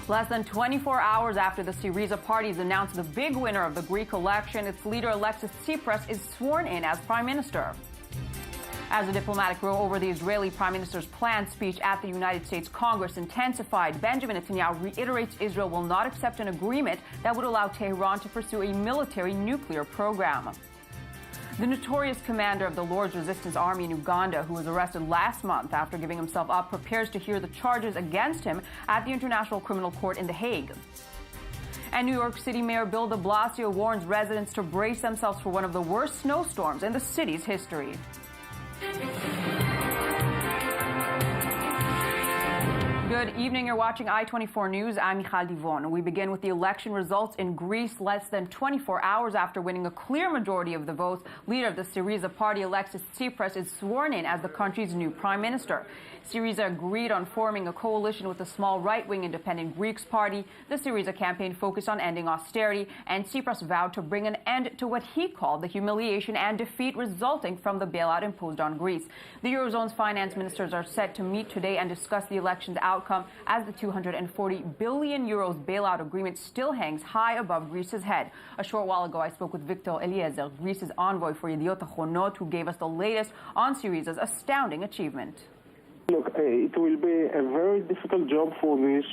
Less than 24 hours after the Syriza parties announced the big winner of the Greek election, its leader Alexis Tsipras is sworn in as prime minister. As the diplomatic row over the Israeli prime minister's planned speech at the United States Congress intensified, Benjamin Netanyahu reiterates Israel will not accept an agreement that would allow Tehran to pursue a military nuclear program. The notorious commander of the Lord's Resistance Army in Uganda, who was arrested last month after giving himself up, prepares to hear the charges against him at the International Criminal Court in The Hague. And New York City Mayor Bill de Blasio warns residents to brace themselves for one of the worst snowstorms in the city's history. Good evening. You're watching I-24 News. I'm Michal Divon. We begin with the election results in Greece less than 24 hours after winning a clear majority of the votes. Leader of the Syriza party, Alexis Tsipras, is sworn in as the country's new prime minister. Syriza agreed on forming a coalition with the small right-wing Independent Greeks party. The Syriza campaign focused on ending austerity, and Tsipras vowed to bring an end to what he called the humiliation and defeat resulting from the bailout imposed on Greece. The Eurozone's finance ministers are set to meet today and discuss the election's outcome, as the 240 billion euros bailout agreement still hangs high above Greece's head. A short while ago, I spoke with Victor Eliezer, Greece's envoy for Yediot Ahronot, who gave us the latest on Syriza's astounding achievement. Look, it will be a very difficult job for this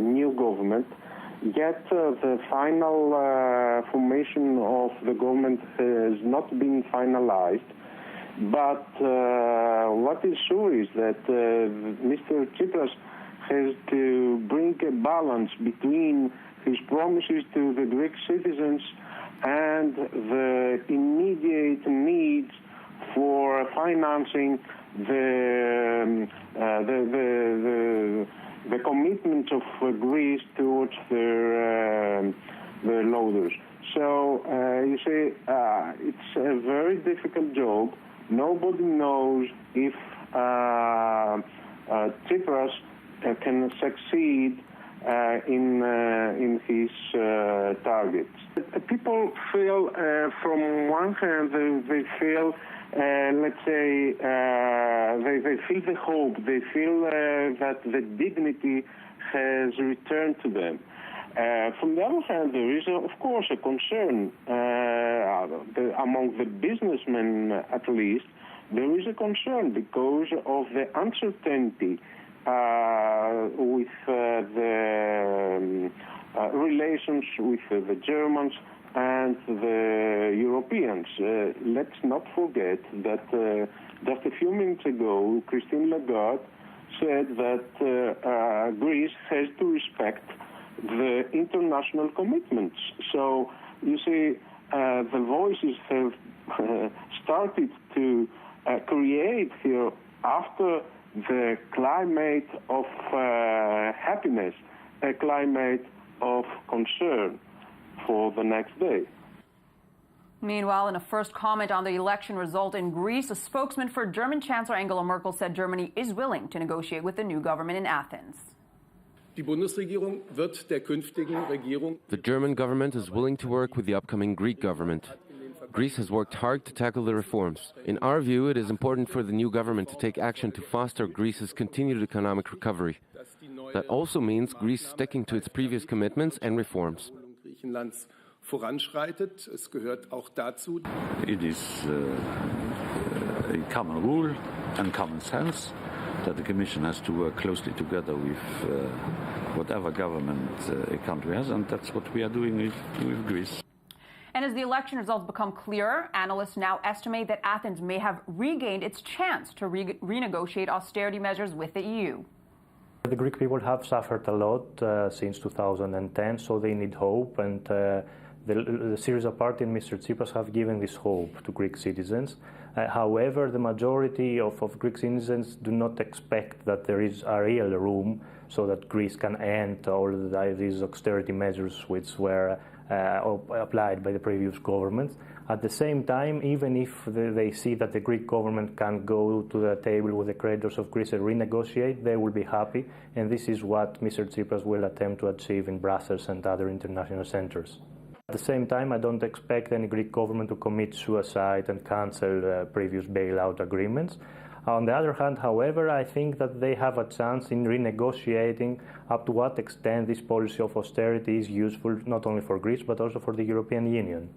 new government, yet the final formation of the government has not been finalized. But what is sure is that Mr. Tsipras has to bring a balance between his promises to the Greek citizens and the immediate needs for financing the commitments of Greece towards their loaders. So you see, it's a very difficult job. Nobody knows if Tsipras can succeed in his targets. People feel, from one hand, they feel, let's say, they feel the hope. They feel that the dignity has returned to them. From the other hand, there is, of course, a concern among the businessmen, at least. There is a concern because of the uncertainty with the relations with the Germans and the Europeans. Let's not forget that just a few minutes ago, Christine Lagarde said that Greece has to respect the international commitments. So, you see, the voices have started to create here, after the climate of happiness, a climate of concern for the next day. Meanwhile, in a first comment on the election result in Greece, a spokesman for German Chancellor Angela Merkel said Germany is willing to negotiate with the new government in Athens. The German government is willing to work with the upcoming Greek government. Greece has worked hard to tackle the reforms. In our view, it is important for the new government to take action to foster Greece's continued economic recovery. That also means Greece sticking to its previous commitments and reforms. It is a common rule and common sense that the Commission has to work closely together with whatever government a country has, and that's what we are doing with Greece. And as the election results become clearer, analysts now estimate that Athens may have regained its chance to renegotiate austerity measures with the EU. The Greek people have suffered a lot since 2010, so they need hope, and the Syriza party and Mr. Tsipras have given this hope to Greek citizens. However, the majority of Greek citizens do not expect that there is a real room so that Greece can end all these austerity measures which were applied by the previous governments. At the same time, even if they see that the Greek government can go to the table with the creditors of Greece and renegotiate, they will be happy, and this is what Mr. Tsipras will attempt to achieve in Brussels and other international centers. At the same time, I don't expect any Greek government to commit suicide and cancel previous bailout agreements. On the other hand, however, I think that they have a chance in renegotiating up to what extent this policy of austerity is useful not only for Greece but also for the European Union.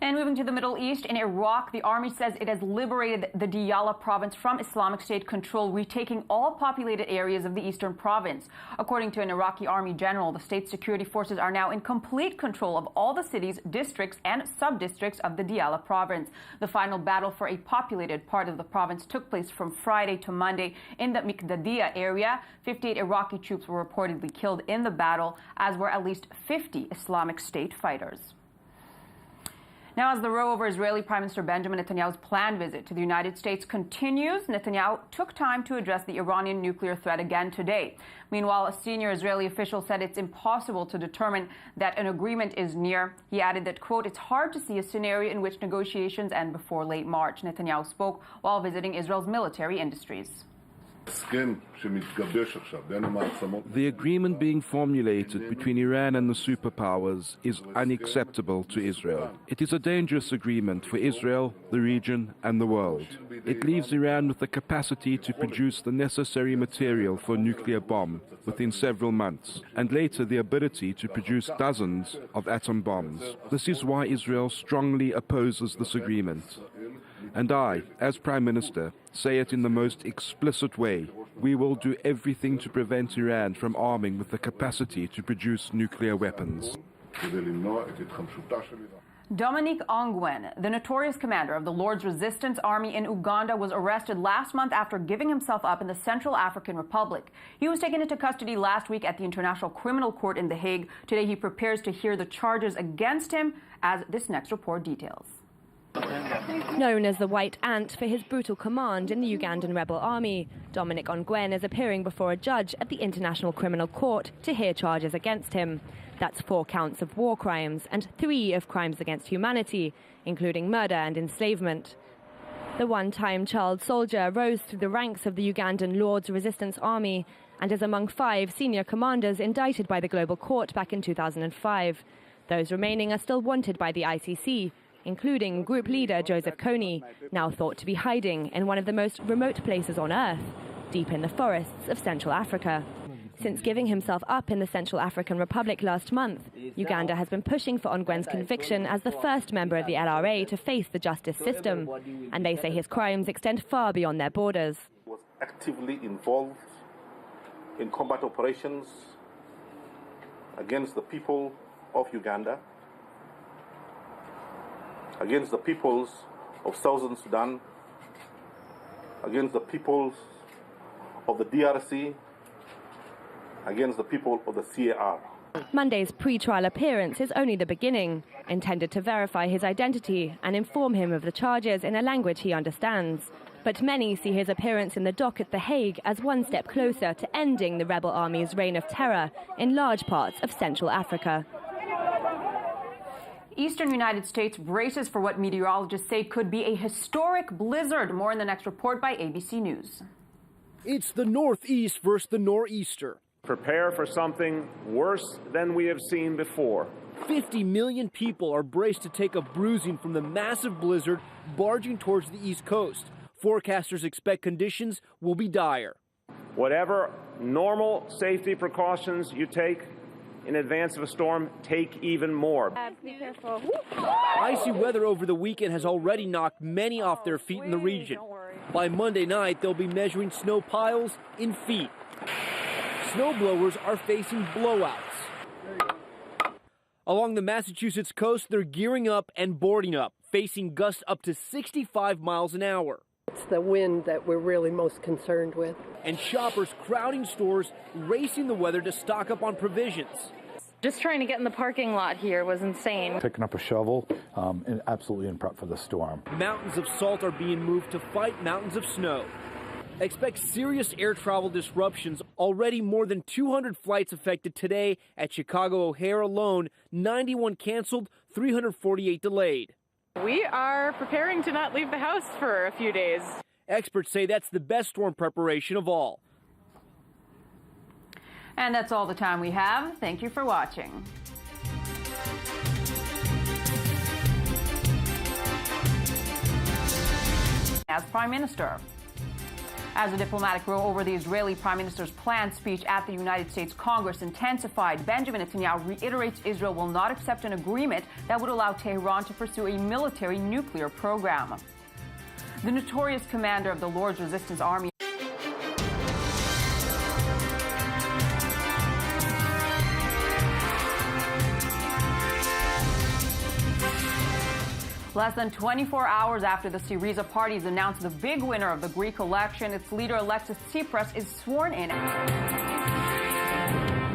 And moving to the Middle East, in Iraq, the army says it has liberated the Diyala province from Islamic State control, retaking all populated areas of the eastern province. According to an Iraqi army general, the state security forces are now in complete control of all the cities, districts, and sub-districts of the Diyala province. The final battle for a populated part of the province took place from Friday to Monday in the Miqdadiya area. 58 Iraqi troops were reportedly killed in the battle, as were at least 50 Islamic State fighters. Now, as the row over Israeli Prime Minister Benjamin Netanyahu's planned visit to the United States continues, Netanyahu took time to address the Iranian nuclear threat again today. Meanwhile, a senior Israeli official said it's impossible to determine that an agreement is near. He added that, quote, it's hard to see a scenario in which negotiations end before late March. Netanyahu spoke while visiting Israel's military industries. The agreement being formulated between Iran and the superpowers is unacceptable to Israel. It is a dangerous agreement for Israel, the region, and the world. It leaves Iran with the capacity to produce the necessary material for a nuclear bomb within several months, and later the ability to produce dozens of atom bombs. This is why Israel strongly opposes this agreement. And I, as Prime Minister, say it in the most explicit way. We will do everything to prevent Iran from arming with the capacity to produce nuclear weapons. Dominique Ongwen, the notorious commander of the Lord's Resistance Army in Uganda, was arrested last month after giving himself up in the Central African Republic. He was taken into custody last week at the International Criminal Court in The Hague. Today he prepares to hear the charges against him, as this next report details. Known as the White Ant for his brutal command in the Ugandan rebel army, Dominique Ongwen is appearing before a judge at the International Criminal Court to hear charges against him. That's 4 counts of war crimes and 3 of crimes against humanity, including murder and enslavement. The one-time child soldier rose through the ranks of the Ugandan Lord's Resistance Army and is among 5 senior commanders indicted by the Global Court back in 2005. Those remaining are still wanted by the ICC, including group leader Joseph Kony, now thought to be hiding in one of the most remote places on earth, deep in the forests of Central Africa. Since giving himself up in the Central African Republic last month, Uganda has been pushing for Ongwen's conviction as the first member of the LRA to face the justice system, and they say his crimes extend far beyond their borders. He was actively involved in combat operations against the people of Uganda, against the peoples of Southern Sudan, against the peoples of the DRC, against the people of the CAR. Monday's pre-trial appearance is only the beginning, intended to verify his identity and inform him of the charges in a language he understands. But many see his appearance in the dock at The Hague as one step closer to ending the rebel army's reign of terror in large parts of Central Africa. Eastern United States braces for what meteorologists say could be a historic blizzard. More in the next report by ABC News. It's the Northeast versus the Nor'easter. Prepare for something worse than we have seen before. 50 million people are braced to take a bruising from the massive blizzard barging towards the East Coast. Forecasters expect conditions will be dire. Whatever normal safety precautions you take in advance of a storm, take even more. Be careful. Icy weather over the weekend has already knocked many off their feet in the region. By Monday night, they'll be measuring snow piles in feet. Snowblowers are facing blowouts. Along the Massachusetts coast, they're gearing up and boarding up, facing gusts up to 65 miles an hour. It's the wind that we're really most concerned with. And shoppers crowding stores, racing the weather to stock up on provisions. Just trying to get in the parking lot here was insane. Picking up a shovel and absolutely in prep for the storm. Mountains of salt are being moved to fight mountains of snow. Expect serious air travel disruptions. Already more than 200 flights affected today at Chicago O'Hare alone, 91 canceled, 348 delayed. We are preparing to not leave the house for a few days. Experts say that's the best storm preparation of all. And that's all the time we have. Thank you for watching. as prime minister. As the diplomatic row over the Israeli prime minister's planned speech at the United States Congress intensified, Benjamin Netanyahu reiterates Israel will not accept an agreement that would allow Tehran to pursue a military nuclear program. The notorious commander of the Lord's Resistance Army Less than 24 hours after the Syriza party has announced the big winner of the Greek election, its leader Alexis Tsipras is sworn in.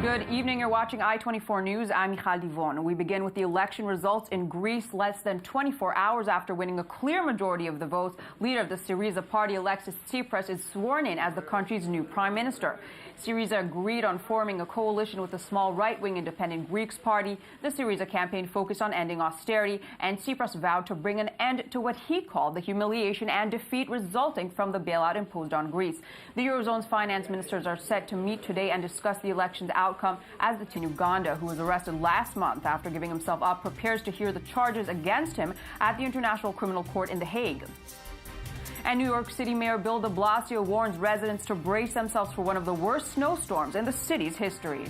Good evening. You're watching I-24 News. I'm Michal Divon. We begin with the election results in Greece. Less than 24 hours after winning a clear majority of the votes, leader of the Syriza party Alexis Tsipras is sworn in as the country's new prime minister. Syriza agreed on forming a coalition with the small right-wing Independent Greeks party. The Syriza campaign focused on ending austerity, and Tsipras vowed to bring an end to what he called the humiliation and defeat resulting from the bailout imposed on Greece. The Eurozone's finance ministers are set to meet today and discuss the election's outcome as the teen Uganda, who was arrested last month after giving himself up, prepares to hear the charges against him at the International Criminal Court in The Hague. And New York City Mayor Bill de Blasio warns residents to brace themselves for one of the worst snowstorms in the city's history.